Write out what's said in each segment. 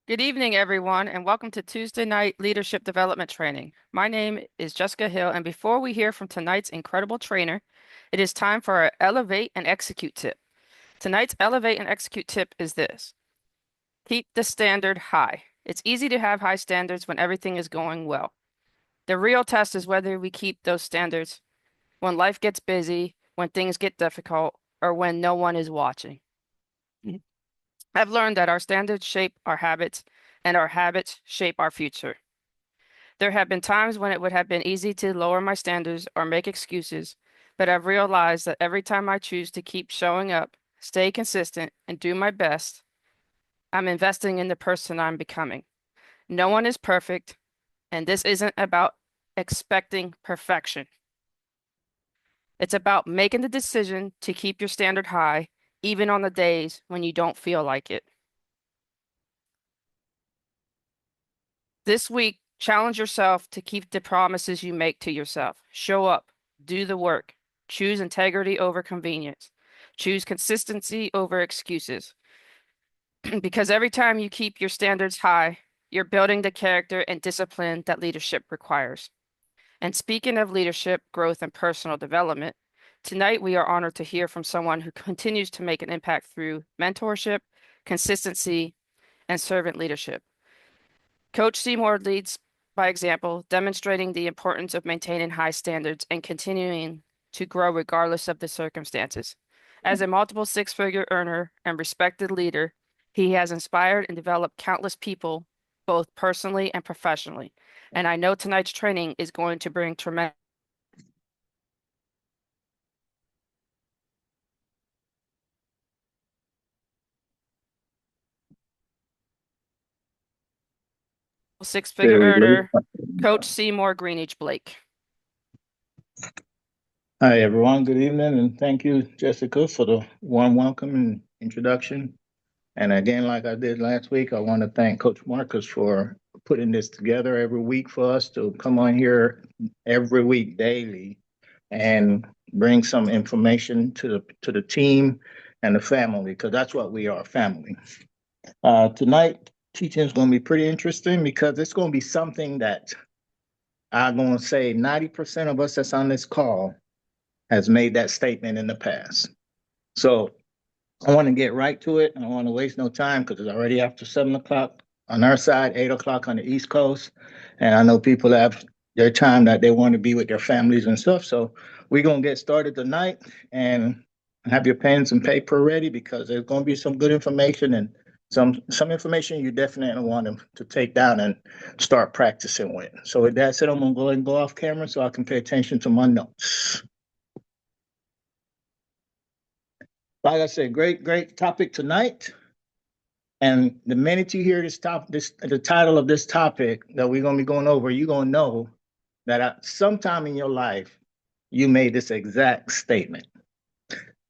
Good evening, everyone, and welcome to Tuesday Night Leadership Development Training. My name is Jessica Hill, and before we hear from tonight's incredible trainer, it is time for our Elevate and Execute tip. Tonight's Elevate and Execute tip is this: keep the standard high. It's easy to have high standards when everything is going well. The real test is whether we keep those standards when life gets busy, when things get difficult, or when no one is watching. I've learned that our standards shape our habits, and our habits shape our future. There have been times when it would have been easy to lower my standards or make excuses, but I've realized that every time I choose to keep showing up, stay consistent, and do my best, I'm investing in the person I'm becoming. No one is perfect, and this isn't about expecting perfection. It's about making the decision to keep your standard high, even on the days when you don't feel like it. This week, challenge yourself to keep the promises you make to yourself. Show up, do the work, choose integrity over convenience, choose consistency over excuses. Because every time you keep your standards high, you're building the character and discipline that leadership requires. And speaking of leadership, growth, and personal development, tonight we are honored to hear from someone who continues to make an impact through mentorship, consistency, and servant leadership. Coach Seymour leads by example, demonstrating the importance of maintaining high standards and continuing to grow regardless of the circumstances. As a multiple six-figure earner and respected leader, he has inspired and developed countless people, both personally and professionally. And I know tonight's training is going to bring tremendous six-figure There we go. earner, Coach Seymour Greenidge Blake. Hi, everyone. Good evening, and thank you, Jessica, for the warm welcome and introduction. And again, like I did last week, I want to thank Coach Marcus for putting this together every week for us to come on here every week daily and bring some information to the team and the family, because that's what we are, family. Tonight, teaching is going to be pretty interesting because it's going to be something that I'm going to say 90% of us that's on this call has made that statement in the past. So I want to get right to it. I don't want to waste no time because it's already after 7 o'clock on our side, 8 o'clock on the East Coast. And I know people have their time that they want to be with their families and stuff. So we're going to get started tonight and have your pens and paper ready because there's going to be some good information and some information you definitely want to take down and start practicing with. So with that said, I'm going to go ahead and go off camera so I can pay attention to my notes. Like I said, great topic tonight. And the minute you hear the title of this topic that we're going to be going over, you're going to know that at sometime in your life, you made this exact statement.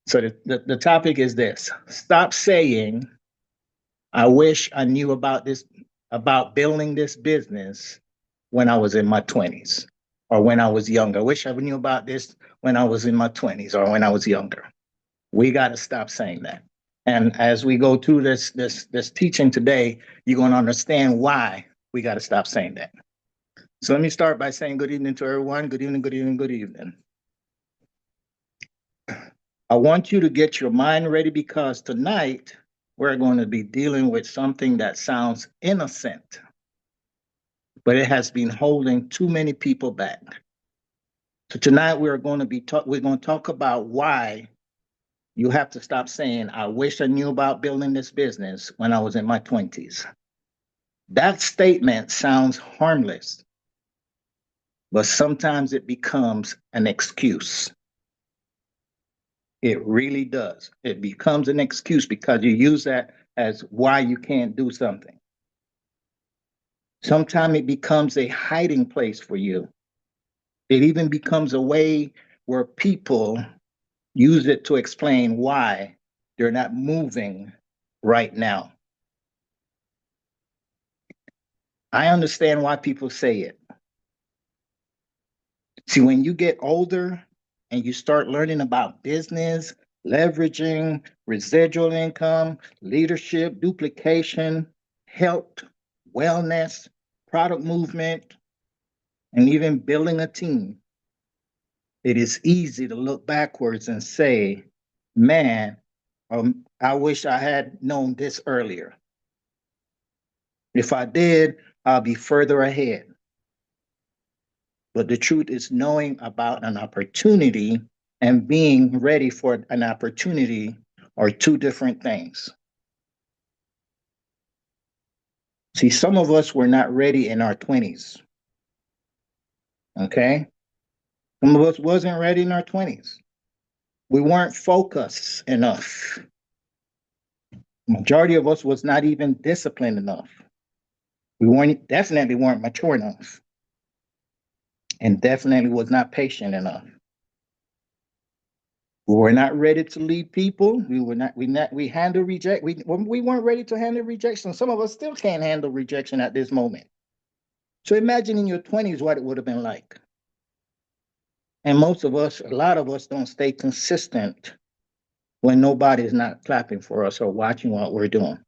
So the topic is this: stop saying, I wish I knew about building this business when I was in my 20s or when I was younger. I wish I knew about this when I was in my 20s or when I was younger. We got to stop saying that. And as we go through this teaching today, you're going to understand why we got to stop saying that. So let me start by saying good evening to everyone. Good evening, good evening, good evening. I want you to get your mind ready because tonight we're going to be dealing with something that sounds innocent, but it has been holding too many people back. So tonight we're going to talk about why you have to stop saying, I wish I knew about building this business when I was in my 20s. That statement sounds harmless, but sometimes it becomes an excuse. It really does. It becomes an excuse because you use that as why you can't do something. Sometimes it becomes a hiding place for you. It even becomes a way where people use it to explain why they're not moving right now. I understand why people say it. See, when you get older and you start learning about business, leveraging, residual income, leadership, duplication, health, wellness, product movement, and even building a team, it is easy to look backwards and say, man, I wish I had known this earlier. If I did, I'll be further ahead. But the truth is knowing about an opportunity and being ready for an opportunity are two different things. See, some of us were not ready in our 20s, okay? Some of us wasn't ready in our 20s. We weren't focused enough. Majority of us was not even disciplined enough. We weren't definitely weren't mature enough and definitely was not patient enough. We were not ready to lead people. We handle reject. We weren't ready to handle rejection. Some of us still can't handle rejection at this moment. So imagine in your 20s what it would have been like. And most of us, a lot of us don't stay consistent when nobody's not clapping for us or watching what we're doing.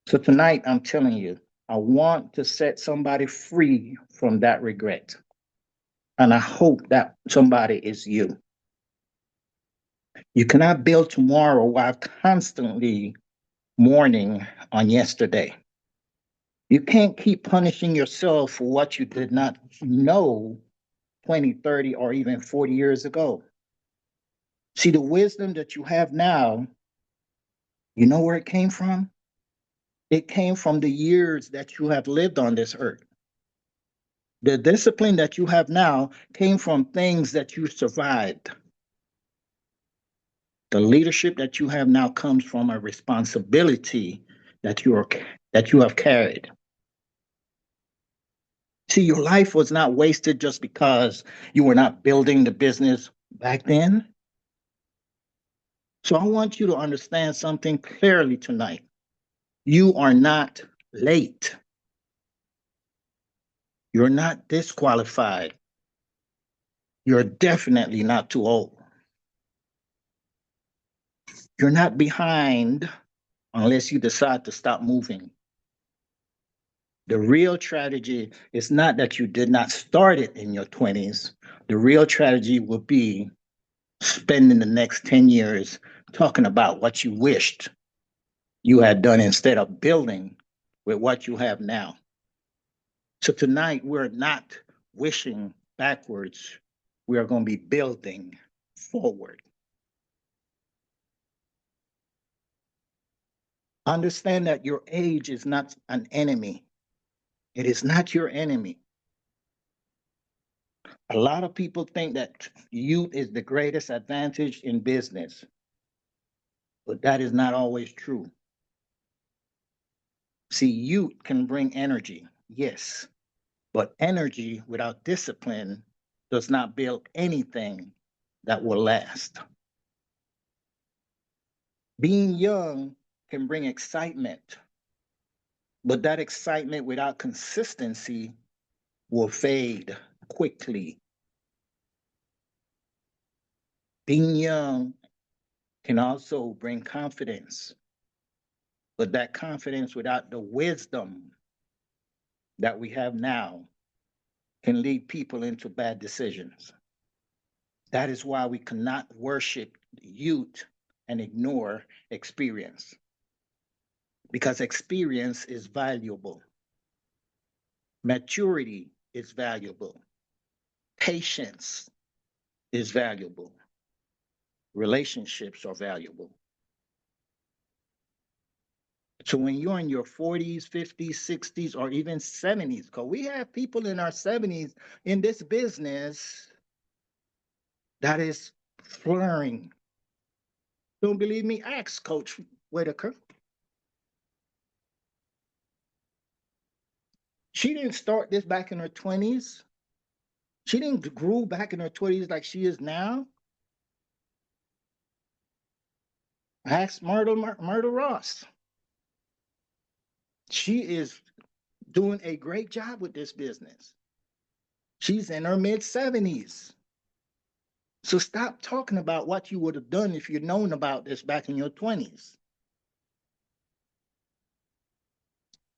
So tonight, I'm telling you, I want to set somebody free from that regret. And I hope that somebody is you. You cannot build tomorrow while constantly mourning on yesterday. You can't keep punishing yourself for what you did not know 20, 30, or even 40 years ago. See, the wisdom that you have now, you know where it came from? It came from the years that you have lived on this earth. The discipline that you have now came from things that you survived. The leadership that you have now comes from a responsibility that you have carried. See, your life was not wasted just because you were not building the business back then. So I want you to understand something clearly tonight. You are not late. You're not disqualified. You're definitely not too old. You're not behind unless you decide to stop moving. The real tragedy is not that you did not start it in your 20s. The real tragedy will be spending the next 10 years talking about what you wished you had done instead of building with what you have now. So tonight, we're not wishing backwards. We are going to be building forward. Understand that your age is not an enemy. It is not your enemy. A lot of people think that youth is the greatest advantage in business, but that is not always true. See, youth can bring energy, yes, but energy without discipline does not build anything that will last. Being young can bring excitement, but that excitement without consistency will fade quickly. Being young can also bring confidence, but that confidence without the wisdom that we have now can lead people into bad decisions. That is why we cannot worship youth and ignore experience, because experience is valuable, maturity is valuable, patience is valuable, relationships are valuable. So when you're in your 40s, 50s, 60s, or even 70s, because we have people in our 70s in this business that is flaring. Don't believe me? Ask Coach Whitaker. She didn't start this back in her 20s. She didn't grow back in her 20s like she is now. Ask Myrtle Ross. She is doing a great job with this business. She's in her mid 70s. So stop talking about what you would have done if you'd known about this back in your 20s.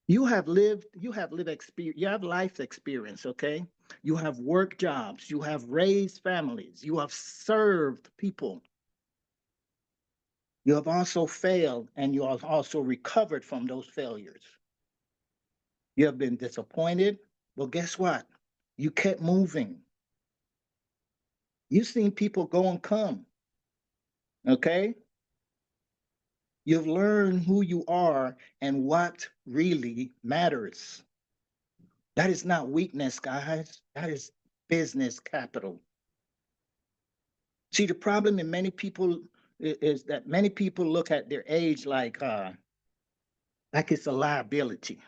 You have lived experience, you have life experience, okay? You have work jobs, you have raised families, you have served people. You have also failed and you have also recovered from those failures. You have been disappointed. Well, guess what? You kept moving. You've seen people go and come, okay? You've learned who you are and what really matters. That is not weakness, guys. That is business capital. See, the problem in many people is that many people look at their age like it's a liability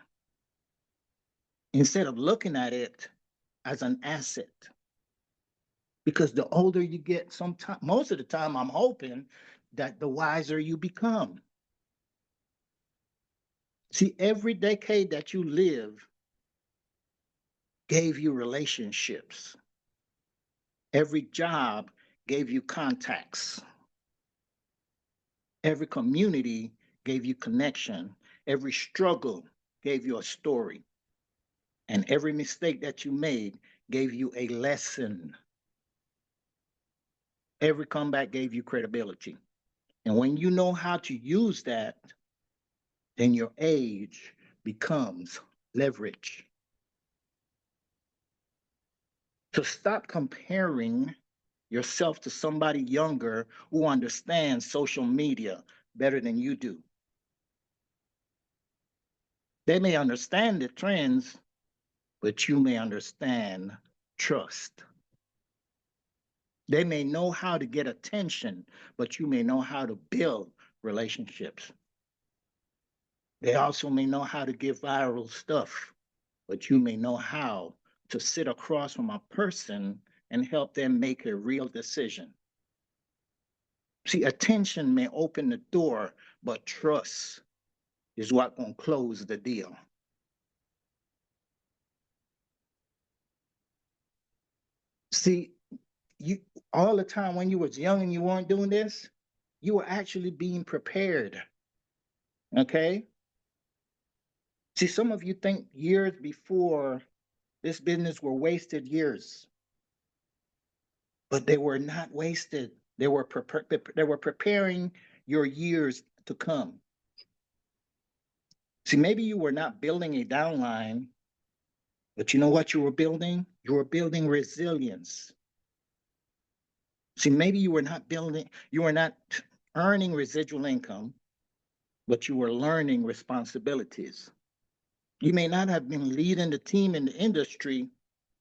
instead of looking at it as an asset. Because the older you get, sometimes most of the time, I'm hoping that the wiser you become. See, every decade that you live gave you relationships. Every job gave you contacts. Every community gave you connection. Every struggle gave you a story. And every mistake that you made gave you a lesson. Every comeback gave you credibility. And when you know how to use that, then your age becomes leverage. So stop comparing yourself to somebody younger who understands social media better than you do. They may understand the trends, but you may understand trust. They may know how to get attention, but you may know how to build relationships. They also may know how to give viral stuff, but you may know how to sit across from a person and help them make a real decision. See, attention may open the door, but trust is what gonna close the deal. See, you all the time when you was young and you weren't doing this, you were actually being prepared. Okay. See, some of you think years before this business were wasted years, but they were not wasted. They were preparing your years to come. See, maybe you were not building a downline, but you know what you were building? You were building resilience. See, maybe you were not earning residual income, but you were learning responsibilities. You may not have been leading the team in the industry,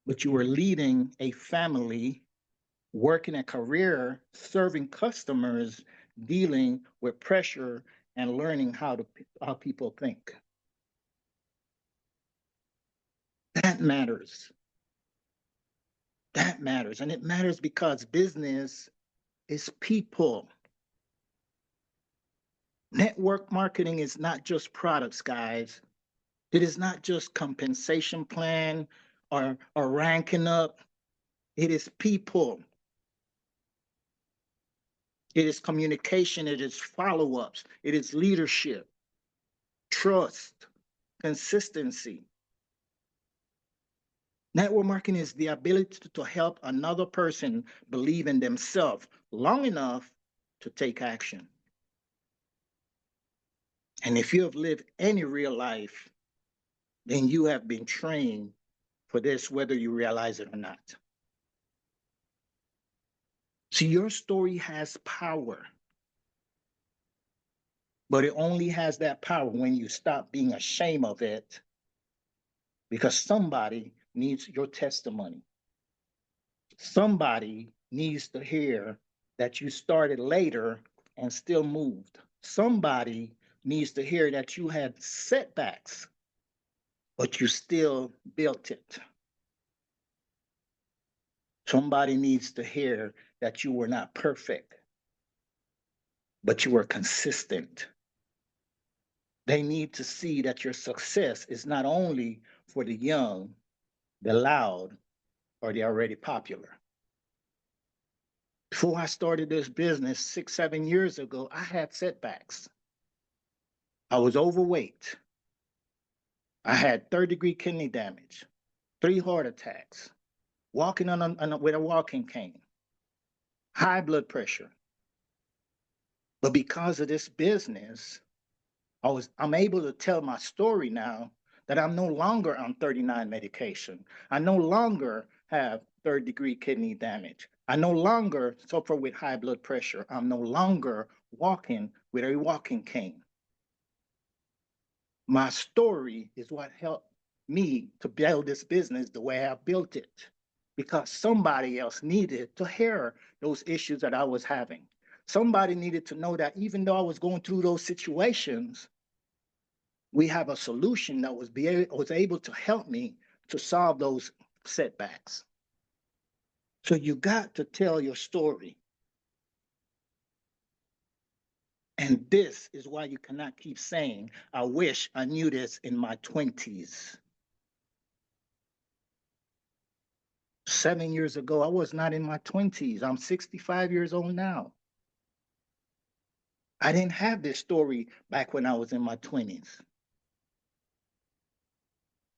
but you were leading a family, working a career, serving customers, dealing with pressure, and learning how people think. That matters. That matters. And it matters because business is people. Network marketing is not just products, guys. It is not just compensation plan or ranking up. It is people. It is communication. It is follow ups. It is leadership, trust, consistency. Network marketing is the ability to help another person believe in themselves long enough to take action. And if you have lived any real life, then you have been trained for this, whether you realize it or not. See, your story has power, but it only has that power when you stop being ashamed of it because somebody needs your testimony. Somebody needs to hear that you started later and still moved. Somebody needs to hear that you had setbacks, but you still built it. Somebody needs to hear that you were not perfect, but you were consistent. They need to see that your success is not only for the young, the loud, or the already popular. Before I started this business 6, 7 years ago, I had setbacks. I was overweight. I had third-degree kidney damage, 3 heart attacks, walking with a walking cane, high blood pressure. But because of this business, I'm able to tell my story now that I'm no longer on 39 medication. I no longer have third-degree kidney damage. I no longer suffer with high blood pressure. I'm no longer walking with a walking cane. My story is what helped me to build this business the way I built it, because somebody else needed to hear those issues that I was having. Somebody needed to know that even though I was going through those situations, we have a solution that was able to help me to solve those setbacks. So you got to tell your story. And this is why you cannot keep saying, I wish I knew this in my 20s. 7 years ago, I was not in my 20s. I'm 65 years old now. I didn't have this story back when I was in my 20s.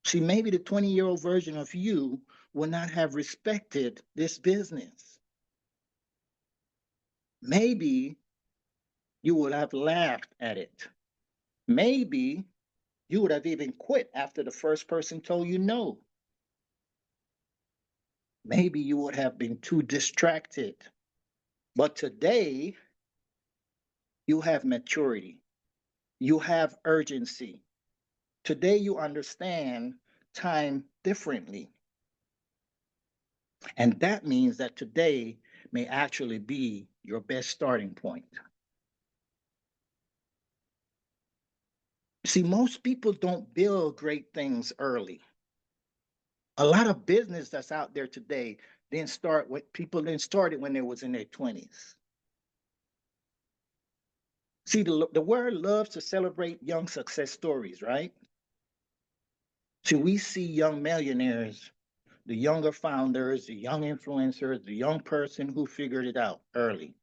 See, maybe the 20-year-old version of you will not have respected this business. Maybe you would have laughed at it. Maybe you would have even quit after the first person told you no. Maybe you would have been too distracted. But today, you have maturity, you have urgency. Today, you understand time differently. And that means that today may actually be your best starting point. See, most people don't build great things early. A lot of business that's out there today didn't start with people didn't start it when they was in their 20s. See, the world loves to celebrate young success stories, right? See, we see young millionaires, the younger founders, the young influencers, the young person who figured it out early.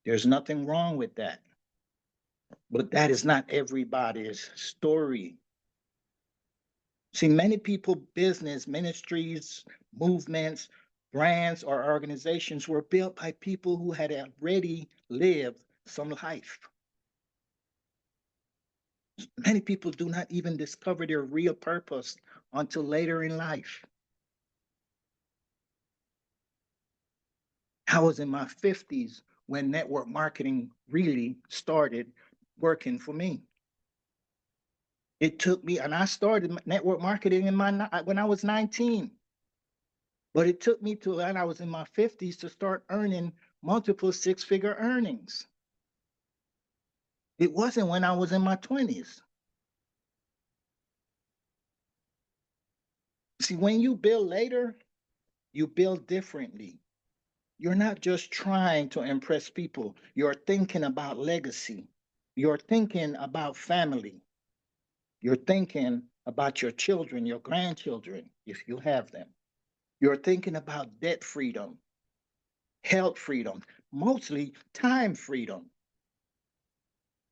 There's nothing wrong with that. But that is not everybody's story. See, many people, business, ministries, movements, brands, or organizations were built by people who had already lived some life. Many people do not even discover their real purpose until later in life. I was in my 50s when network marketing really started working for me. It took me, and I started network marketing when I was 19. But it took me to when I was in my 50s to start earning multiple six-figure earnings. It wasn't when I was in my 20s. See, when you build later, you build differently. You're not just trying to impress people, you're thinking about legacy. You're thinking about family. You're thinking about your children, your grandchildren, if you have them. You're thinking about debt freedom, health freedom, mostly time freedom,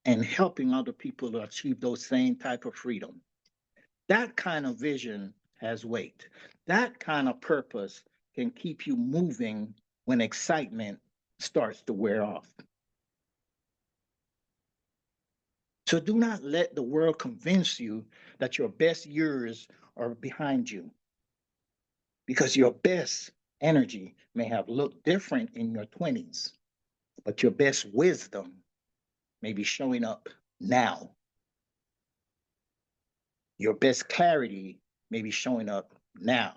and helping other people to achieve those same type of freedom. That kind of vision has weight. That kind of purpose can keep you moving when excitement starts to wear off. So do not let the world convince you that your best years are behind you, because your best energy may have looked different in your 20s, but your best wisdom may be showing up now. Your best clarity may be showing up now.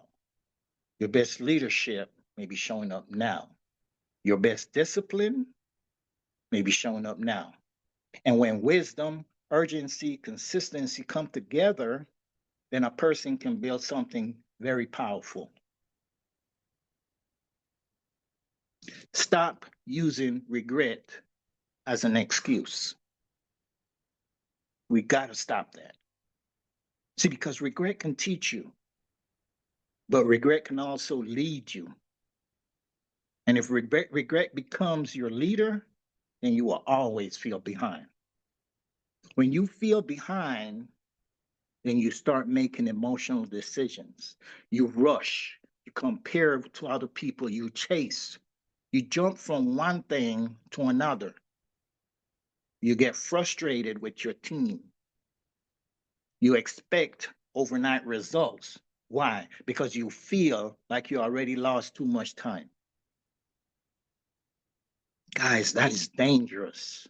Your best leadership may be showing up now. Your best discipline may be showing up now. And when wisdom, urgency, consistency come together, then a person can build something very powerful. Stop using regret as an excuse. We got to stop that. See, because regret can teach you, but regret can also lead you. And if regret becomes your leader, then you will always feel behind. When you feel behind, Then you start making emotional decisions. You rush, you compare to other people, you chase, you jump from one thing to another. You get frustrated with your team. You expect overnight results. Why? Because you feel like you already lost too much time. Guys, that is dangerous.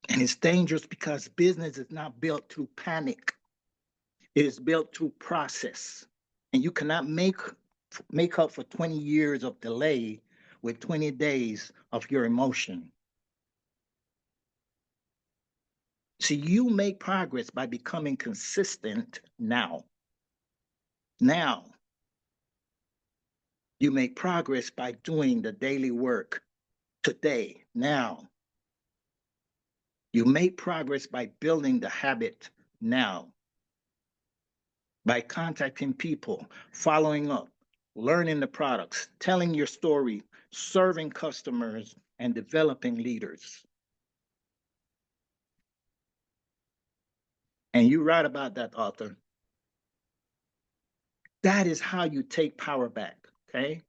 And it's dangerous because business is not built through panic. It is built through process. And you cannot make up for 20 years of delay with 20 days of your emotion. See, you make progress by becoming consistent now. Now, you make progress by doing the daily work today, now. You make progress by building the habit now, by contacting people, following up, learning the products, telling your story, serving customers, and developing leaders. And you write about that, author. That is how you take power back, okay?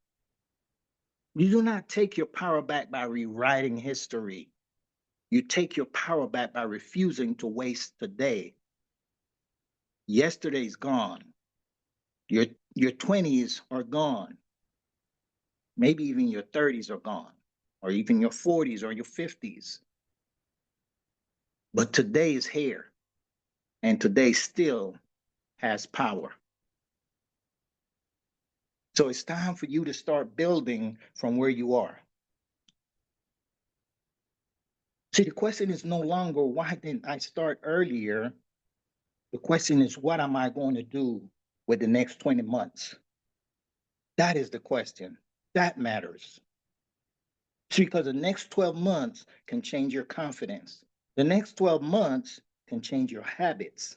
You do not take your power back by rewriting history. You take your power back by refusing to waste today. Yesterday's gone. Your your 20s are gone. Maybe even your 30s are gone, or even your 40s or your 50s. But today is here, and today still has power. So it's time for you to start building from where you are. See, the question is no longer why didn't I start earlier? The question is, what am I going to do with the next 20 months? That is the question. That matters. See, because the next 12 months can change your confidence. The next 12 months can change your habits.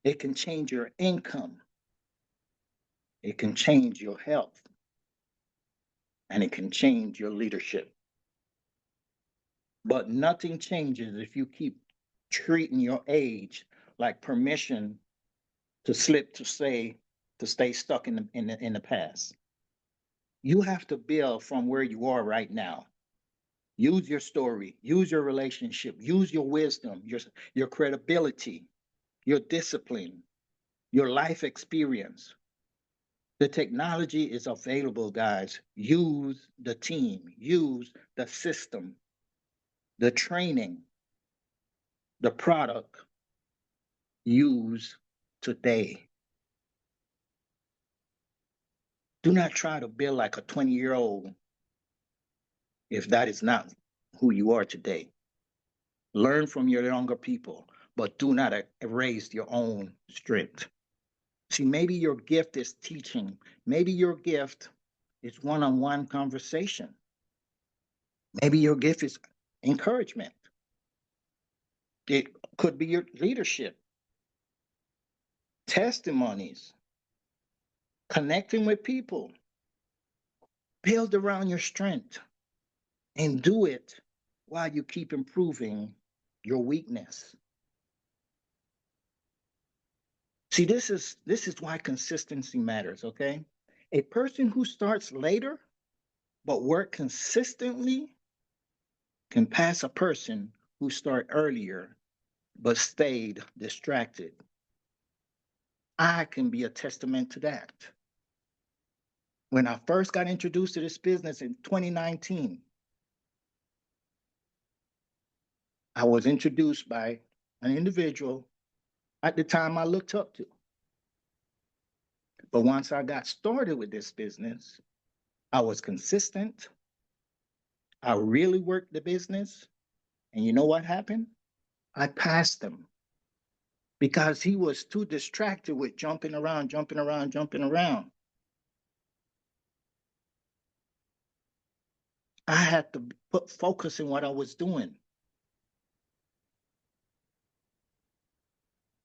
It can change your income. It can change your health. And it can change your leadership. But nothing changes if you keep treating your age like permission to slip to say to stay stuck in the past. You have to build from where you are right now. Use your story, use your relationship, use your wisdom, your credibility, your discipline, your life experience. The technology is available, guys. Use the team, use the system, the training, the product. Use today. Do not try to build like a 20-year-old if that is not who you are today. Learn from your younger people, but do not erase your own strength. See, maybe your gift is teaching. Maybe your gift is one-on-one conversation. Maybe your gift is encouragement. It could be your leadership, testimonies, connecting with people. Build around your strength and do it while you keep improving your weakness. See, this is why consistency matters, okay? A person who starts later but work consistently can pass a person who start earlier but stayed distracted. I can be a testament to that. When I first got introduced to this business in 2019, I was introduced by an individual at the time I looked up to. But once I got started with this business, I was consistent. I really worked the business. And you know what happened? I passed him because he was too distracted with jumping around, jumping around, jumping around. I had to put focus in what I was doing.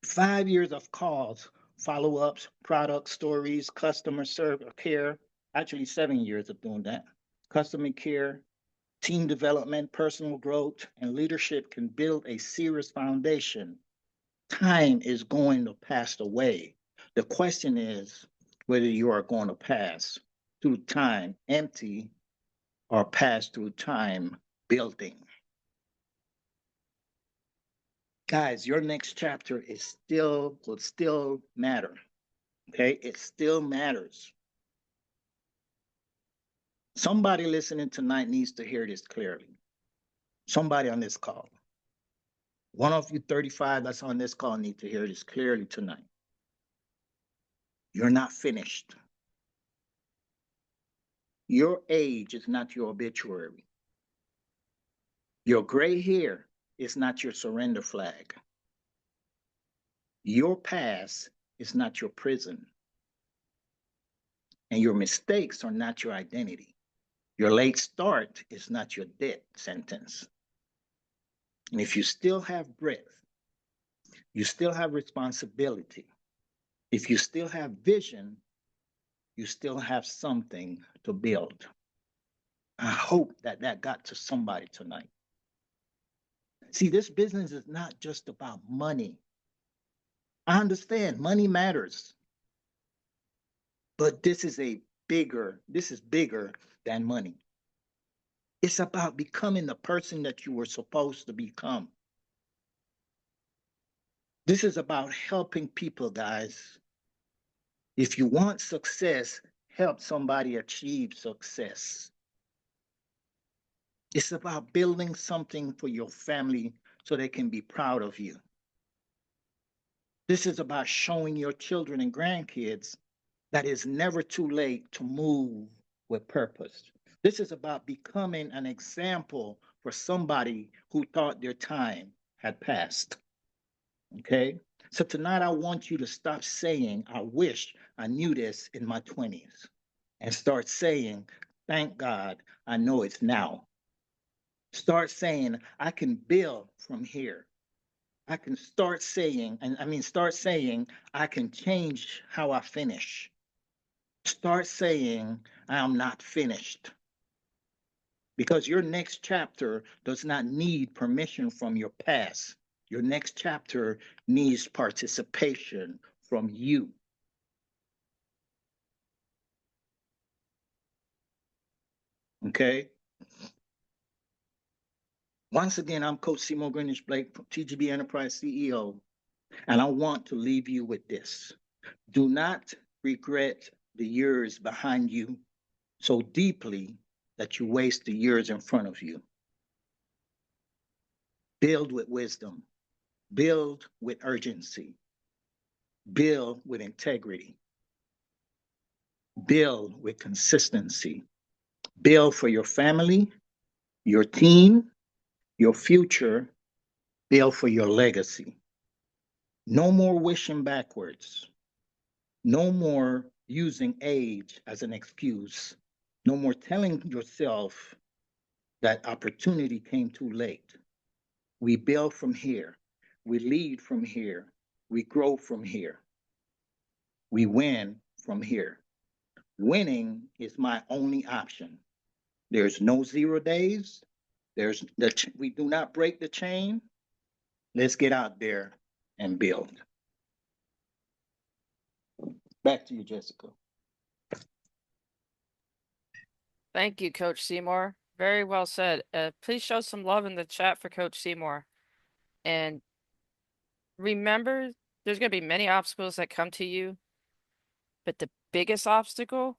5 years of calls, follow ups, product stories, customer service care. Actually, 7 years of doing that. Customer care, team development, personal growth, and leadership can build a serious foundation Time is going to pass away. The question is whether you are going to pass through time empty or pass through time building. Guys, your next chapter is still will still matter. Okay, it still matters. Somebody listening tonight needs to hear this clearly. Somebody on this call. One of you 35 that's on this call need to hear this clearly tonight. You're not finished. Your age is not your obituary. Your gray hair is not your surrender flag. Your past is not your prison. And your mistakes are not your identity. Your late start is not your death sentence. And if you still have breath, you still have responsibility. If you still have vision, you still have something to build. I hope that that got to somebody tonight. See, this business is not just about money. I understand money matters, but this is bigger than money. It's about becoming the person that you were supposed to become. This is about helping people, guys. If you want success, help somebody achieve success. It's about building something for your family so they can be proud of you. This is about showing your children and grandkids that it's never too late to move with purpose. This is about becoming an example for somebody who thought their time had passed. Okay? So tonight I want you to stop saying, I wish I knew this in my 20s, and start saying, thank God I know it's now. Start saying, I can build from here. I can start saying, start saying, I can change how I finish. Start saying, I am not finished. Because your next chapter does not need permission from your past. Your next chapter needs participation from you. Okay? Once again, I'm Coach Seymour Greenwich Blake from TGB Enterprise CEO, and I want to leave you with this. Do not regret the years behind you so deeply that you waste the years in front of you. Build with wisdom, build with urgency, build with integrity, build with consistency, build for your family, your team, your future, build for your legacy. No more wishing backwards. No more using age as an excuse. No more telling yourself that opportunity came too late. We build from here. We lead from here. We grow from here. We win from here. Winning is my only option. There's no 0 days. We do not break the chain. Let's get out there and build. Back to you, Jessica. Thank you, Coach Seymour. Very well said. Please show some love in the chat for Coach Seymour. And remember, there's going to be many obstacles that come to you, but the biggest obstacle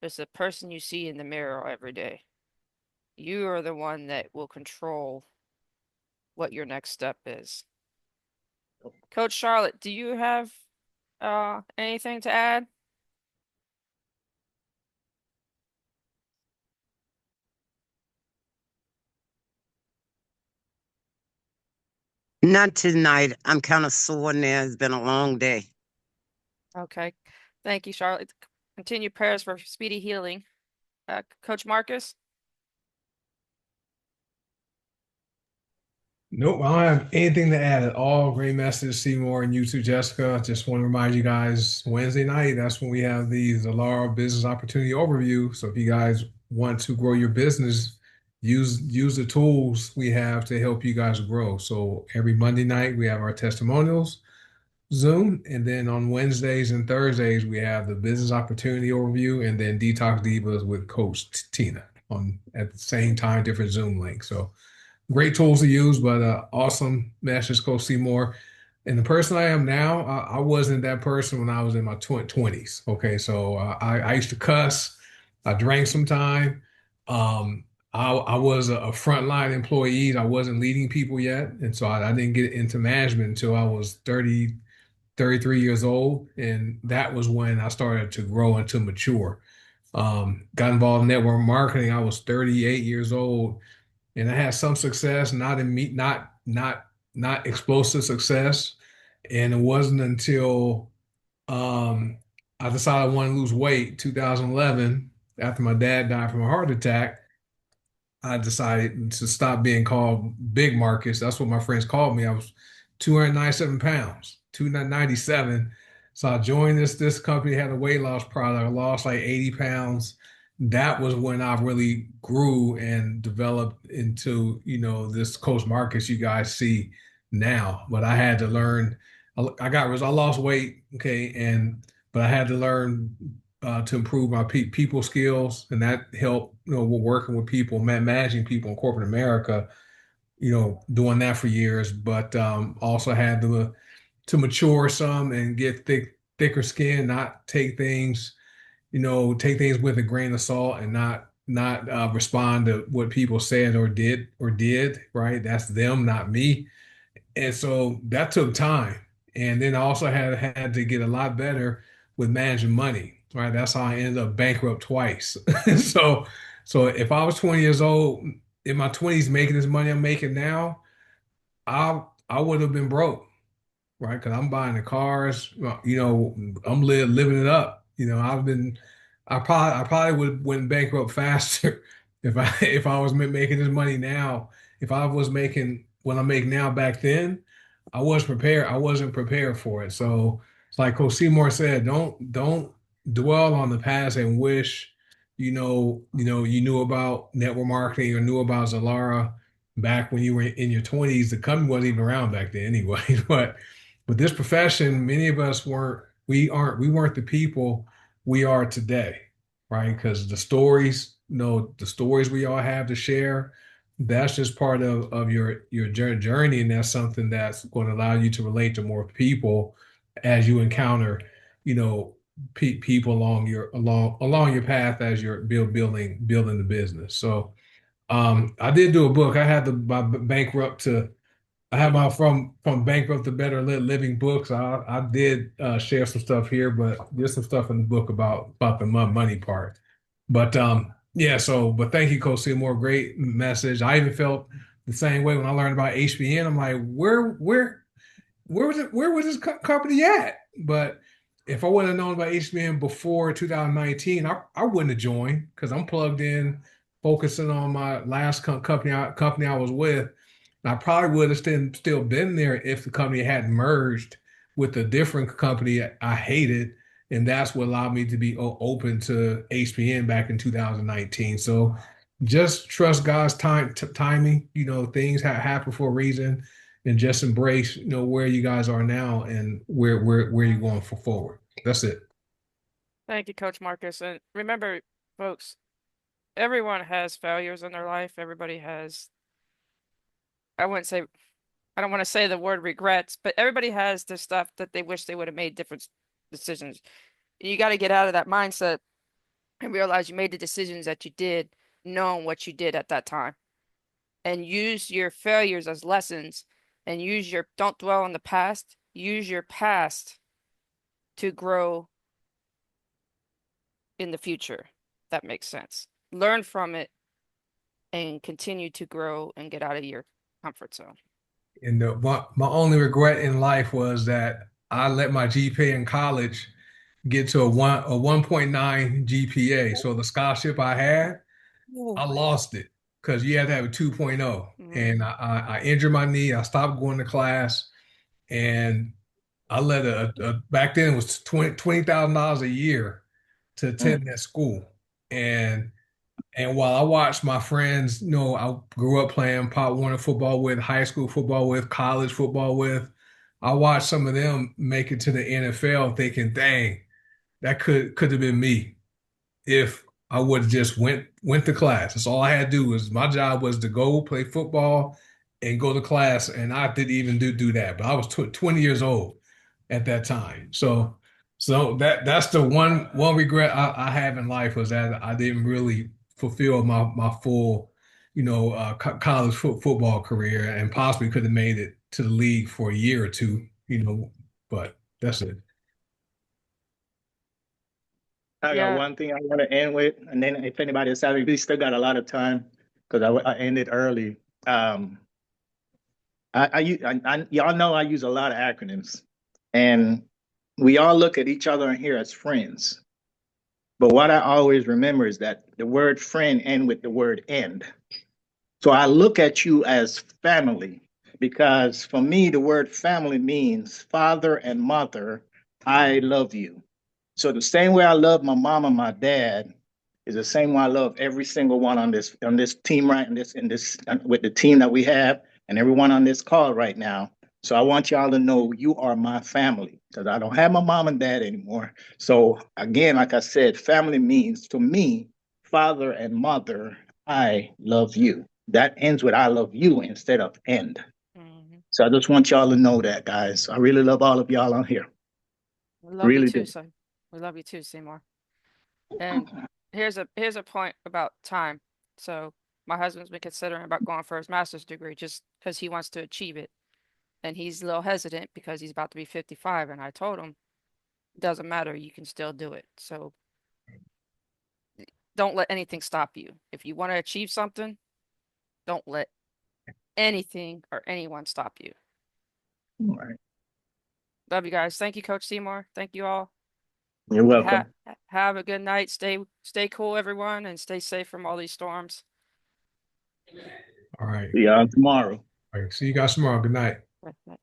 is the person you see in the mirror every day. You are the one that will control what your next step is. Coach Charlotte, do you have anything to add? Not tonight. I'm kind of sore now. It's been a long day. Okay. Thank you, Charlotte. Continue prayers for speedy healing. Coach Marcus? Nope, I don't have anything to add at all. Great message, Seymour, and you too, Jessica. Just want to remind you guys, Wednesday night, that's when we have the Zalara Business Opportunity Overview. So if you guys want to grow your business, use the tools we have to help you guys grow. So every Monday night we have our testimonials Zoom, and then on Wednesdays and Thursdays we have the business opportunity overview, and then Detox Divas with Coach Tina on at the same time, different Zoom links. So great tools to use, but awesome message, Coach Seymour. And the person I am now, I wasn't that person when I was in my 20s. Okay, so I used to cuss, I drank some time. I was a frontline employee. I wasn't leading people yet, and so I didn't get into management until I was 33 years old, and that was when I started to grow and to mature. Got involved in network marketing. I was 38 years old, and I had some success, not explosive success. And it wasn't until um, I decided I wanted to lose weight, 2011, after my dad died from a heart attack. I decided to stop being called Big Marcus. That's what my friends called me. I was 297 pounds, 297. So I joined this company, had a weight loss product. I lost like 80 pounds. That was when I really grew and developed into, this Coach Marcus you guys see now. But I had to learn. I lost weight, okay, but I had to learn to improve my people skills, and that helped. With working with people, managing people in corporate America. Doing that for years, but also had to mature some and get thicker skin, not take things with a grain of salt, and not respond to what people said or did. Right, that's them, not me. And so that took time. And then I also had to get a lot better with managing money. Right. That's how I ended up bankrupt twice. So so if I was 20 years old in my 20s making this money I'm making now, I would have been broke, right? Because I'm buying the cars, I'm living it up. I probably would went bankrupt faster if I was making this money now. If I was making what I make now back then, I was prepared. I wasn't prepared for it. So it's like Coach Seymour said, don't dwell on the past and wish you knew about network marketing or knew about Zalara back when you were in your 20s. The company wasn't even around back then anyway. But this profession, many of us we weren't the people we are today, right? Because the stories we all have to share, that's just part of your journey, and that's something that's going to allow you to relate to more people as you encounter, you know, people along your path as you're building the business. So I did do a book. I had my bankrupt to I have my from bankrupt to better living books. I did share some stuff here, but there's some stuff in the book about the money part. But yeah, but thank you, Coach Seymour. Great message. I even felt the same way when I learned about HBN. I'm like, where was this company at? But if I would have known about HBN before 2019, I wouldn't have joined because I'm plugged in, focusing on my last company I was with. I probably would have still been there if the company hadn't merged with a different company I hated, and that's what allowed me to be open to HBN back in 2019. So just trust God's timing. Things happen for a reason, and just embrace where you guys are now and where you're going forward. That's it. Thank you, Coach Marcus. And remember, folks, everyone has failures in their life. Everybody has, I wouldn't say, I don't want to say the word regrets, but everybody has the stuff that they wish they would have made different decisions. You got to get out of that mindset and realize you made the decisions that you did, knowing what you did at that time, and use your failures as lessons, and don't dwell on the past, use your past to grow in the future. That makes sense. Learn from it and continue to grow and get out of your comfort zone. And my only regret in life was that I let my GPA in college get to a 1.9 GPA. So the scholarship I had, I lost it because you had to have a 2.0. Mhm. And I injured my knee. I stopped going to class, and I let back then it was $20,000 a year to attend that school. And And while I watched my friends, I grew up playing Pop Warner football with, high school football with, college football with, I watched some of them make it to the NFL thinking, dang, that could have been me if I would have just went to class. That's all I had to do was my job was to go play football and go to class, and I didn't even do that. But I was 20 years old at that time. So that's the one regret I have in life was that I didn't really fulfill my full, college football career and possibly could have made it to the league for a year or two, but that's it. I got Yeah, one thing I want to end with, and then if anybody else, we still got a lot of time because I ended early. Um, y'all know I use a lot of acronyms, and we all look at each other in here as friends. But what I always remember is that the word friend end with the word end. So I look at you as family because for me, the word family means father and mother. I love you. So the same way I love my mom and my dad is the same way I love every single one on this team right in this with the team that we have and everyone on this call right now. So I want y'all to know you are my family because I don't have my mom and dad anymore. So again, like I said, family means to me, father and mother, I love you. That ends with I love you instead of end. mhm. So I just want y'all to know that, guys. I really love all of y'all on here. We love you Really too, do. son. We love you too, Seymour. And here's a point about time. So my husband's been considering about going for his master's degree just because he wants to achieve it. And he's a little hesitant because he's about to be 55. And I told him, it doesn't matter, you can still do it. So don't let anything stop you. If you want to achieve something, don't let anything or anyone stop you. All right. Love you guys. Thank you, Coach Seymour. Thank you all. You're And ha welcome. have a good night. Stay cool, everyone, and stay safe from all these storms. All right. See y'all tomorrow. All right. See you guys tomorrow. Good night. Right, right.